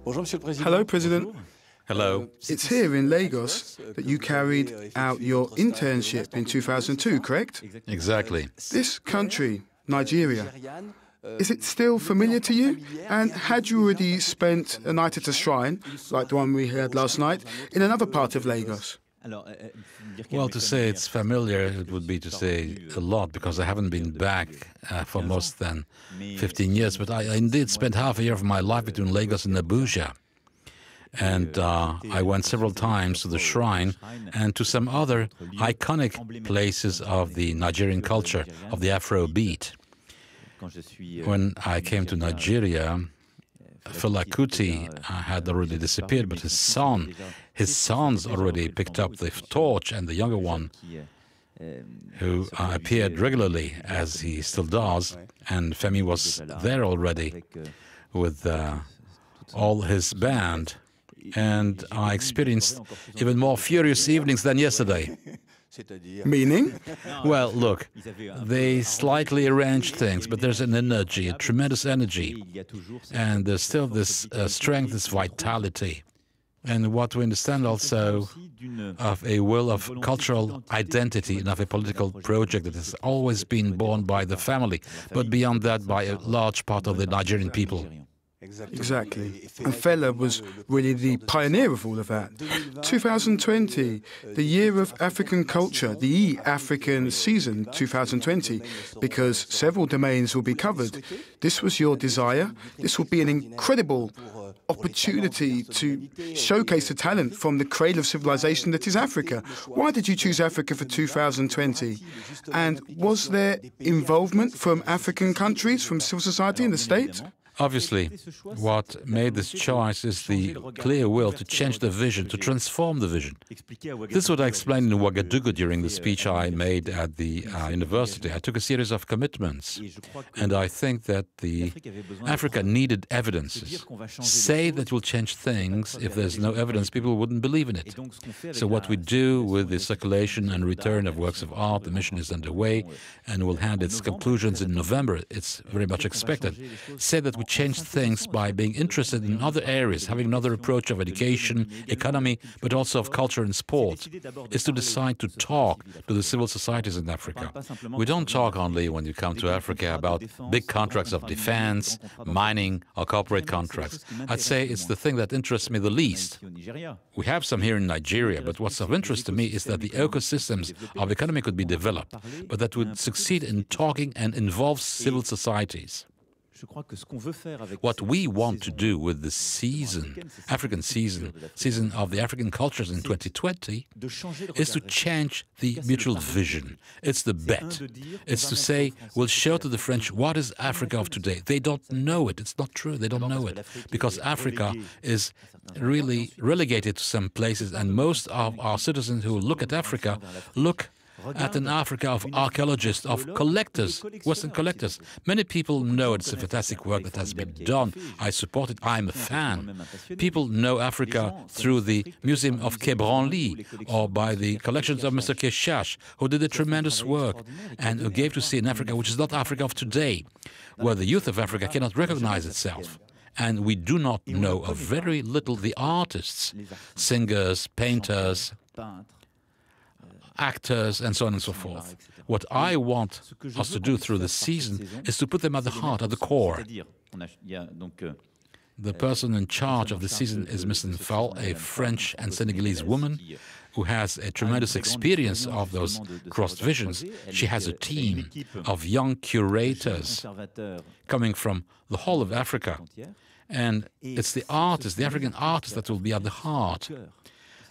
Hello, President. Hello. It's here in Lagos that you carried out your internship in 2002, correct? Exactly. This country, Nigeria, is it still familiar to you? And had you already spent a night at a shrine, like the one we had last night, in another part of Lagos? Well, to say it's familiar, it would be to say a lot, because I haven't been back for more than 15 years. But I indeed spent half a year of my life between Lagos and Abuja. And I went several times to the shrine and to some other iconic places of the Nigerian culture, of the Afrobeat. When I came to Nigeria, Fela Kuti had already disappeared, but his sons already picked up the torch, and the younger one, who appeared regularly, as he still does, and Femi was there already with all his band. And I experienced even more furious evenings than yesterday. Meaning? Well, look, they slightly arranged things, but there's an energy, a tremendous energy, and there's still this strength, this vitality. And what we understand also of a will of cultural identity and of a political project that has always been borne by the family, but beyond that by a large part of the Nigerian people. Exactly. And Fela was really the pioneer of all of that. 2020, the year of African culture, the African season 2020, because several domains will be covered. This was your desire. This will be an incredible opportunity to showcase the talent from the cradle of civilization that is Africa. Why did you choose Africa for 2020? And was there involvement from African countries, from civil society in the state? Obviously, what made this choice is the clear will to change the vision, to transform the vision. This is what I explained in Ouagadougou during the speech I made at the university. I took a series of commitments, and I think that Africa needed evidences. Say that will change things. If there's no evidence, people wouldn't believe in it. So what we do with the circulation and return of works of art, the mission is underway, and will hand its conclusions in November. It's very much expected. Say that we change things by being interested in other areas, having another approach of education, economy, but also of culture and sport, is to decide to talk to the civil societies in Africa. We don't talk only, when you come to Africa, about big contracts of defense, mining, or corporate contracts. I'd say it's the thing that interests me the least. We have some here in Nigeria, but what's of interest to me is that the ecosystems of economy could be developed, but that would succeed in talking and involve civil societies. What we want to do with the season, African season of the African cultures in 2020, is to change the mutual vision. It's the bet. It's to say, we'll show to the French what is Africa of today. They don't know it. It's not true. They don't know it. Because Africa is really relegated to some places, and most of our citizens who look at Africa look at an Africa of archaeologists, of collectors, Western collectors. Many people know it's a fantastic work that has been done. I support it. I'm a fan. People know Africa through the Museum of Quai Branly or by the collections of Mr. Keshash, who did a tremendous work and who gave to see an Africa which is not Africa of today, where the youth of Africa cannot recognize itself. And we do not know of very little the artists, singers, painters, actors, and so on and so forth. What I want us to do through this season is to put them at the heart, at the core. The person in charge of the season is Ms. Nfal, a French and Senegalese woman who has a tremendous experience of those crossed visions. She has a team of young curators coming from the whole of Africa. And it's the artists, the African artists, that will be at the heart.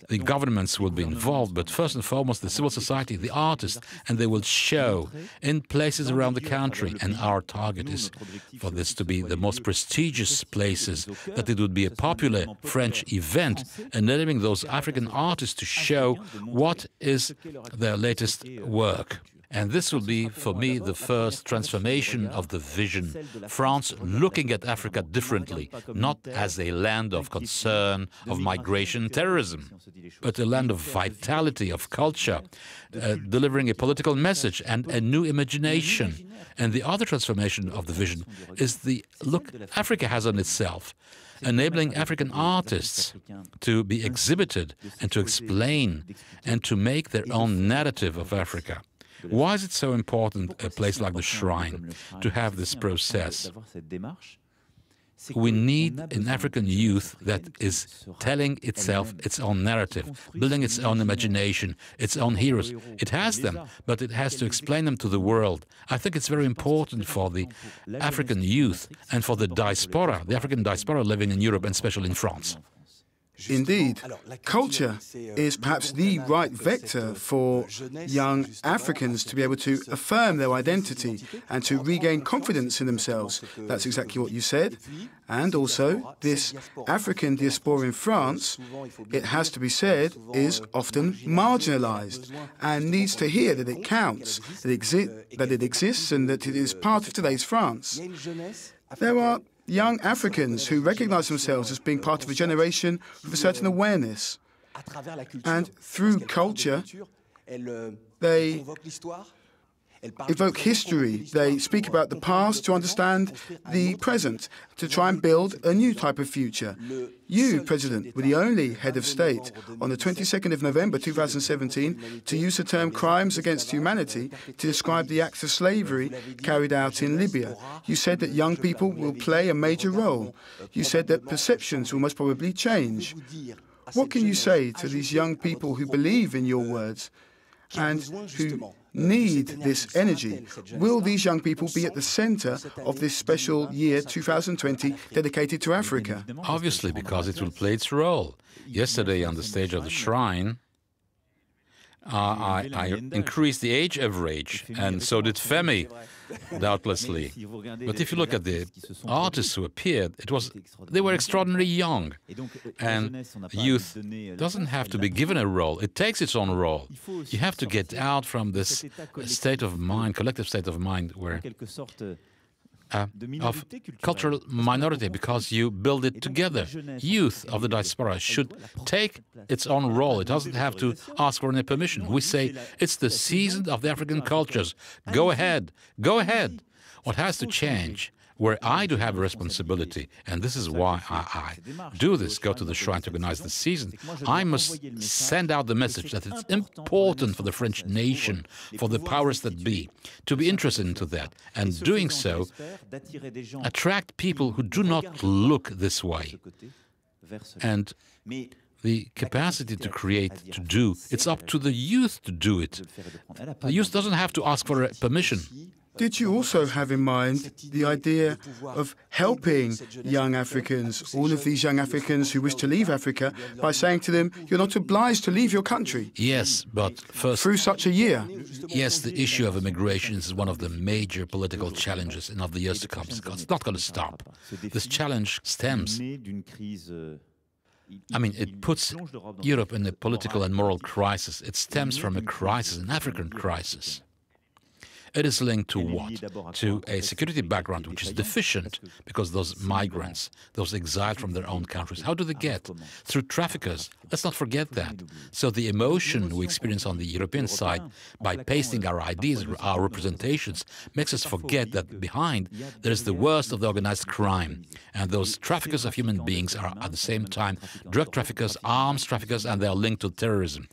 The governments will be involved, but first and foremost the civil society, the artists, and they will show in places around the country. And our target is for this to be the most prestigious places, that it would be a popular French event, enabling those African artists to show what is their latest work. And this will be, for me, the first transformation of the vision. France looking at Africa differently, not as a land of concern, of migration, terrorism, but a land of vitality, of culture, delivering a political message and a new imagination. And the other transformation of the vision is the look Africa has on itself. enabling African artists to be exhibited and to explain and to make their own narrative of Africa. Why is it so important, a place like the Shrine, to have this process? We need an African youth that is telling itself its own narrative, building its own imagination, its own heroes. It has them, but it has to explain them to the world. I think it's very important for the African youth and for the diaspora, the African diaspora living in Europe and especially in France. Indeed, culture is perhaps the right vector for young Africans to be able to affirm their identity and to regain confidence in themselves. That's exactly what you said. And also, this African diaspora in France, it has to be said, is often marginalized and needs to hear that it counts, that it exists and that it is part of today's France. There are young Africans who recognize themselves as being part of a generation with a certain awareness. And through culture, they evoke history. They speak about the past to understand the present, to try and build a new type of future. You, President, were the only head of state on the 22nd of November 2017 to use the term crimes against humanity to describe the acts of slavery carried out in Libya. You said that young people will play a major role. You said that perceptions will most probably change. What can you say to these young people who believe in your words and who need this energy? Will these young people be at the center of this special year 2020 dedicated to Africa? Obviously, because it will play its role. Yesterday, on the stage of the Shrine, I increased the age average, and so did Femi, doubtlessly. But if you look at the artists who appeared, they were extraordinarily young. And youth doesn't have to be given a role, it takes its own role. You have to get out from this state of mind, collective state of mind, where of cultural minority, because you build it together. Youth of the diaspora should take its own role. It doesn't have to ask for any permission. We say, it's the season of the African cultures. Go ahead, go ahead. What has to change, where I do have a responsibility, and this is why I do this, go to the Shrine to organize the season, I must send out the message that it's important for the French nation, for the powers that be, to be interested into that, and doing so, attract people who do not look this way. And the capacity to create, to do, it's up to the youth to do it. The youth doesn't have to ask for permission. Did you also have in mind the idea of helping young Africans, all of these young Africans who wish to leave Africa, by saying to them, you're not obliged to leave your country? Yes, but first... Through such a year? Yes, the issue of immigration is one of the major political challenges and of the years to come. It's not going to stop. This challenge stems... it puts Europe in a political and moral crisis. It stems from a crisis, an African crisis. It is linked to what? To a security background which is deficient, because those migrants, those exiled from their own countries, how do they get? Through traffickers. Let's not forget that. So the emotion we experience on the European side by pasting our ideas, our representations, makes us forget that behind there is the worst of the organized crime. And those traffickers of human beings are at the same time drug traffickers, arms traffickers, and they are linked to terrorism.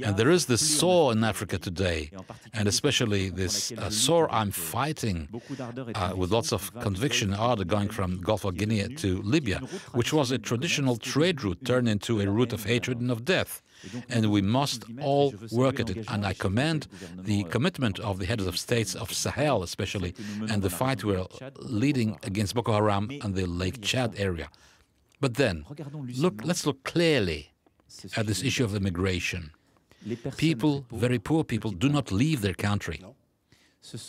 And there is this sore in Africa today, and especially this sore I'm fighting with lots of conviction, ardor, going from Gulf of Guinea to Libya, which was a traditional trade route turned into a route of hatred and of death. And we must all work at it. And I commend the commitment of the heads of states of Sahel, especially, and the fight we're leading against Boko Haram and the Lake Chad area. But then, let's look clearly at this issue of immigration. People, very poor people, do not leave their country.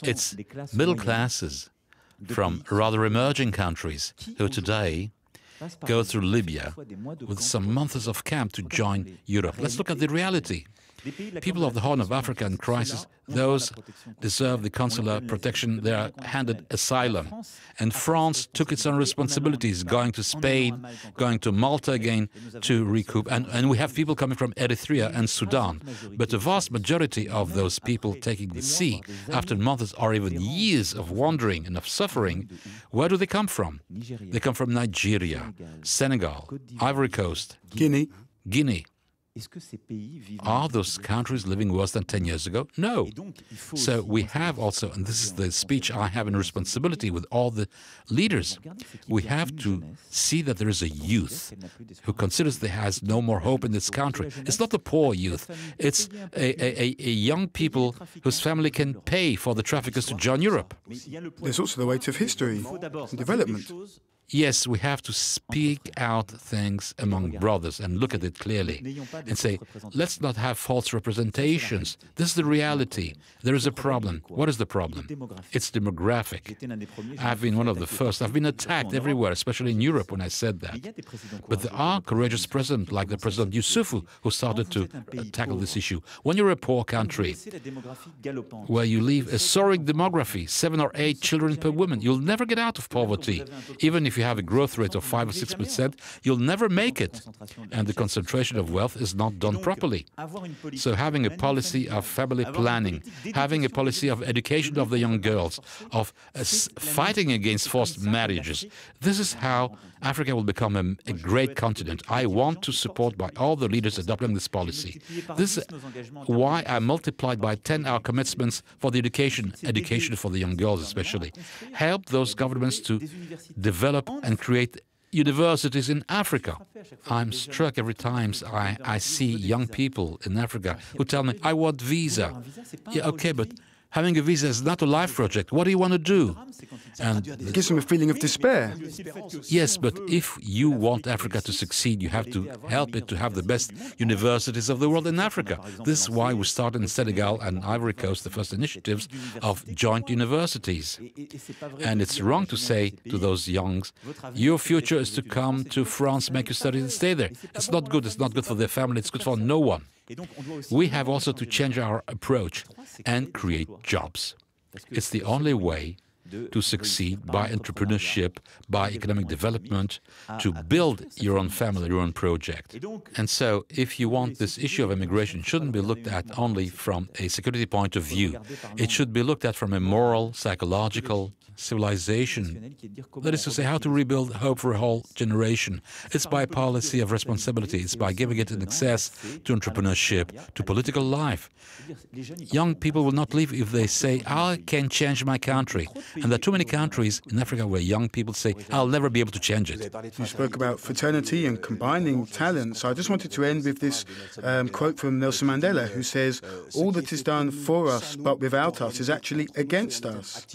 It's middle classes from rather emerging countries who today go through Libya with some months of camp to join Europe. Let's look at the reality. People of the Horn of Africa in crisis, those deserve the consular protection, they are handed asylum. And France took its own responsibilities, going to Spain, going to Malta again to recoup. And we have people coming from Eritrea and Sudan. But the vast majority of those people taking the sea, after months or even years of wandering and of suffering, where do they come from? They come from Nigeria, Senegal, Ivory Coast, Guinea. Are those countries living worse than 10 years ago? No. So we have also, and this is the speech I have in responsibility with all the leaders, we have to see that there is a youth who considers there has no more hope in this country. It's not the poor youth. It's a young people whose family can pay for the traffickers to join Europe. There's also the weight of history and development. Yes, we have to speak out things among brothers and look at it clearly and say, let's not have false representations. This is the reality. There is a problem. What is the problem? It's demographic. I've been one of the first. I've been attacked everywhere, especially in Europe when I said that. But there are courageous presidents like the President Youssoufou who started to tackle this issue. When you're a poor country where you leave a soaring demography, 7 or 8 children per woman, you'll never get out of poverty. Even if you have a growth rate of 5 or 6%, you'll never make it. And the concentration of wealth is not done properly. So having a policy of family planning, having a policy of education of the young girls, of fighting against forced marriages, this is how Africa will become a great continent. I want to support by all the leaders adopting this policy. This is why I multiplied by 10 our commitments for the education for the young girls especially. Help those governments to develop and create universities in Africa. I'm struck every time I see young people in Africa who tell me, I want visa. Yeah, okay, but having a visa is not a life project. What do you want to do? And it gives them a feeling of despair. Yes, but if you want Africa to succeed, you have to help it to have the best universities of the world in Africa. This is why we started in Senegal and Ivory Coast the first initiatives of joint universities. And it's wrong to say to those youngs, your future is to come to France, make your studies and stay there. It's not good. It's not good for their family. It's good for no one. We have also to change our approach and create jobs. It's the only way to succeed by entrepreneurship, by economic development, to build your own family, your own project. And so, if you want this issue of immigration, it shouldn't be looked at only from a security point of view. It should be looked at from a moral, psychological, civilization. That is to say, how to rebuild hope for a whole generation. It's by policy of responsibility. It's by giving it an access to entrepreneurship, to political life. Young people will not leave if they say, I can change my country. And there are too many countries in Africa where young people say, I'll never be able to change it. You spoke about fraternity and combining talents. I just wanted to end with this quote from Nelson Mandela, who says, all that is done for us but without us is actually against us.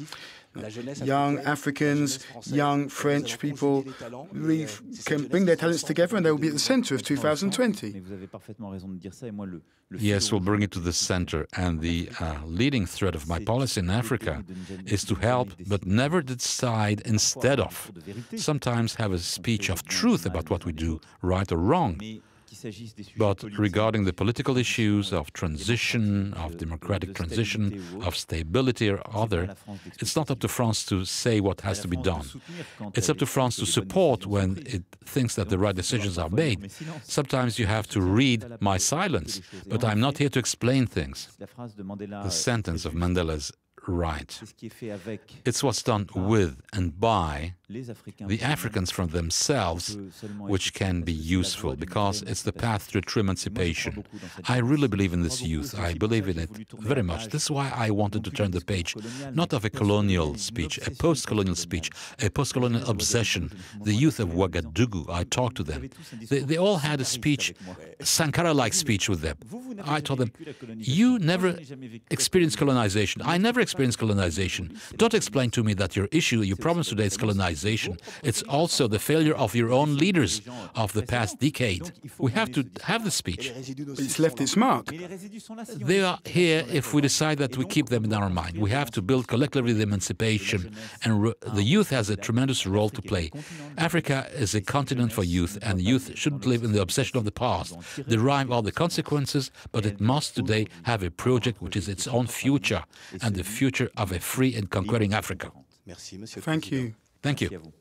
Young Africans, young French people can bring their talents together and they will be at the center of 2020. Yes, we'll bring it to the center. And the leading thread of my policy in Africa is to help, but never decide instead of. Sometimes have a speech of truth about what we do, right or wrong. But regarding the political issues of transition, of democratic transition, of stability or other, it's not up to France to say what has to be done. It's up to France to support when it thinks that the right decisions are made. Sometimes you have to read my silence, but I'm not here to explain things. The sentence of Mandela's right. It's what's done with and by the Africans from themselves which can be useful, because it's the path to true emancipation. I really believe in this youth. I believe in it very much. This is why I wanted to turn the page, not of a colonial speech, a post-colonial speech, a post-colonial obsession. The youth of Ouagadougou, I talked to them. They all had a speech, Sankara-like speech with them. I told them, you never experienced colonization. I never experienced colonization. Don't explain to me that your issue, your problem today is colonization. It's also the failure of your own leaders of the past decade. We have to have the speech. It's left its mark. They are here if we decide that we keep them in our mind. We have to build collectively the emancipation, and the youth has a tremendous role to play. Africa is a continent for youth, and youth shouldn't live in the obsession of the past, derive all the consequences, but it must today have a project which is its own future, and the future of a free and conquering Africa. Thank you. Thank you.